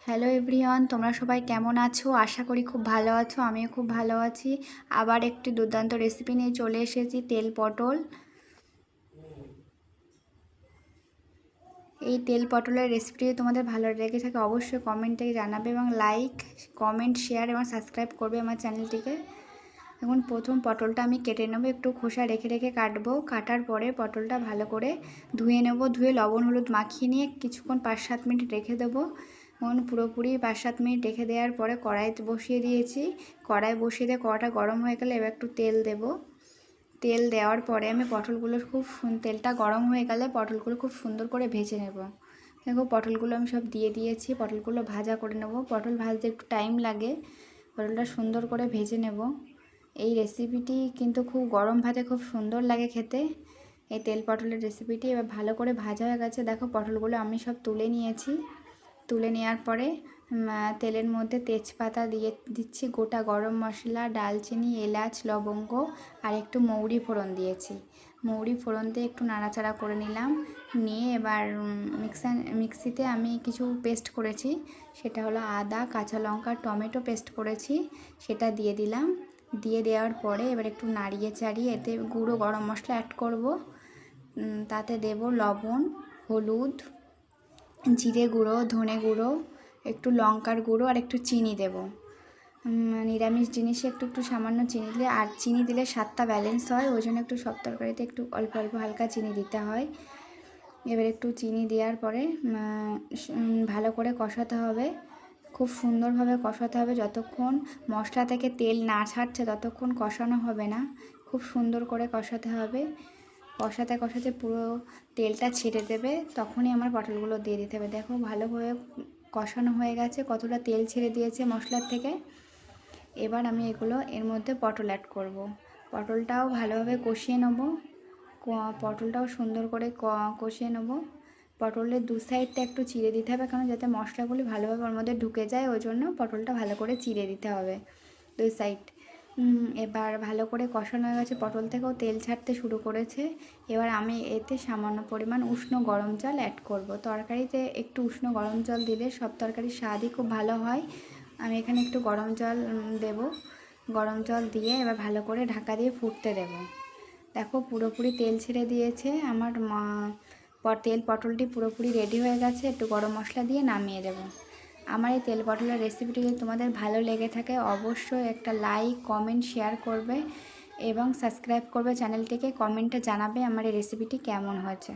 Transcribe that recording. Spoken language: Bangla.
হ্যালো এভরিওয়ান, তোমরা সবাই কেমন আছো? আশা করি খুব ভালো আছো। আমিও খুব ভালো আছি। আবার একটি দুর্দান্ত রেসিপি নিয়ে চলে এসেছি, তেল পটল। এই তেল পটলের রেসিপিটি তোমাদের ভালো লেগে থাকে অবশ্যই কমেন্টে জানাবে এবং লাইক, কমেন্ট, শেয়ার এবং সাবস্ক্রাইব করবে আমার চ্যানেলটিকে। এখন প্রথম পটলটা আমি কেটে নেবো, একটু খোসা রেখে রেখে কাটবো। কাটার পরে পটলটা ভালো করে ধুয়ে নেব। ধুয়ে লবণ হলুদ মাখিয়ে নিয়ে কিছুক্ষণ 5-7 মিনিট রেখে দেবো। এখন পুরোপুরি 5-7 মিনিট রেখে দেওয়ার পরে কড়াই বসিয়ে দিয়েছি। কড়াই বসিয়ে দিয়ে কড়াটা গরম হয়ে গেলে এবার একটু তেল দেব। তেল দেওয়ার পরে আমি পটলগুলো তেলটা গরম হয়ে গেলে পটলগুলো খুব সুন্দর করে ভেজে নেব। দেখো পটলগুলো আমি সব দিয়ে দিয়েছি। পটলগুলো ভাজা করে নেব। পটল ভাজতে একটু টাইম লাগে। পটলটা সুন্দর করে ভেজে নেব। এই রেসিপিটি কিন্তু খুব গরম ভাতে খুব সুন্দর লাগে খেতে। এই তেল পটলের রেসিপিটি এবার ভালো করে ভাজা হয়ে গেছে। দেখো পটলগুলো আমি সব তুলে নিয়েছি। তুলে নেওয়ার পরে তেলের মধ্যে তেজপাতা দিয়ে দিচ্ছি, গোটা গরম মশলা, ডালচিনি, এলাচ, লবঙ্গ আর একটু মৌরি ফোড়ন দিয়েছি। মৌরি ফোড়ন দিয়ে একটু নাড়াচাড়া করে নিলাম। নিয়ে এবার মিক্সিতে আমি কিছু পেস্ট করেছি। সেটা হলো আদা, কাঁচা লঙ্কা, টমেটো পেস্ট করেছি, সেটা দিয়ে দিলাম। দিয়ে দেওয়ার পরে এবার একটু নাড়িয়ে চাড়িয়ে এতে গুঁড়ো গরম মশলা অ্যাড করব। তাতে দেব লবণ, হলুদ, জিরে গুঁড়ো, ধনে গুঁড়ো, একটু লঙ্কার গুঁড়ো আর একটু চিনি দেব। নিরামিষ জিনিসে একটু একটু সামান্য চিনি দিলে, আর চিনি দিলে স্বাদটা ব্যালেন্স হয়, ওই জন্য একটু সব তরকারিতে একটু অল্প অল্প হালকা চিনি দিতে হয়। এবার একটু চিনি দেওয়ার পরে ভালো করে কষাতে হবে। খুব সুন্দরভাবে কষাতে হবে। যতক্ষণ মশলা থেকে তেল না ছাড়ছে ততক্ষণ কষানো হবে না। খুব সুন্দর করে কষাতে হবে। কষাতে কষাতে পুরো তেলটা ছেড়ে দেবে, তখনই আমার পটলগুলো দিয়ে দিতে হবে। দেখো ভালোভাবে কষানো হয়ে গেছে, কতটা তেল ছেড়ে দিয়েছে মশলার থেকে। এবার আমি এগুলো এর মধ্যে পটল অ্যাড করব। পটলটাও ভালোভাবে কষিয়ে নেব। পটলটাও সুন্দর করে কষিয়ে নেব। পটলের দু সাইডটা একটু চিড়ে দিতে হবে, কারণ যাতে মশলাগুলি ভালোভাবে ওর মধ্যে ঢুকে যায়, ওই জন্য পটলটা ভালো করে চিড়ে দিতে হবে দুই সাইড। এবার ভালো করে কষানো হয়ে গেছে, পটল থেকেও তেল ছাড়তে শুরু করেছে। এবার আমি এতে সামান্য পরিমাণ উষ্ণ গরম জল অ্যাড করব। তরকারিতে একটু উষ্ণ গরম জল দিলে সব তরকারির স্বাদই খুব ভালো হয়। আমি এখানে একটু গরম জল দেব। গরম জল দিয়ে এবার ভালো করে ঢাকা দিয়ে ফুটতে দেব। দেখো পুরোপুরি তেল ছেড়ে দিয়েছে আমার তেল পটলটি পুরোপুরি রেডি হয়ে গেছে। একটু গরম মশলা দিয়ে নামিয়ে দেব। আমার এই তেল পটলের রেসিপিটি যদি তোমাদের ভালো লেগে থাকে অবশ্যই একটা লাইক, কমেন্ট, শেয়ার করবে এবং সাবস্ক্রাইব করবে চ্যানেলটিকে। কমেন্টে জানাবে আমার এই রেসিপিটি কেমন হয়েছে।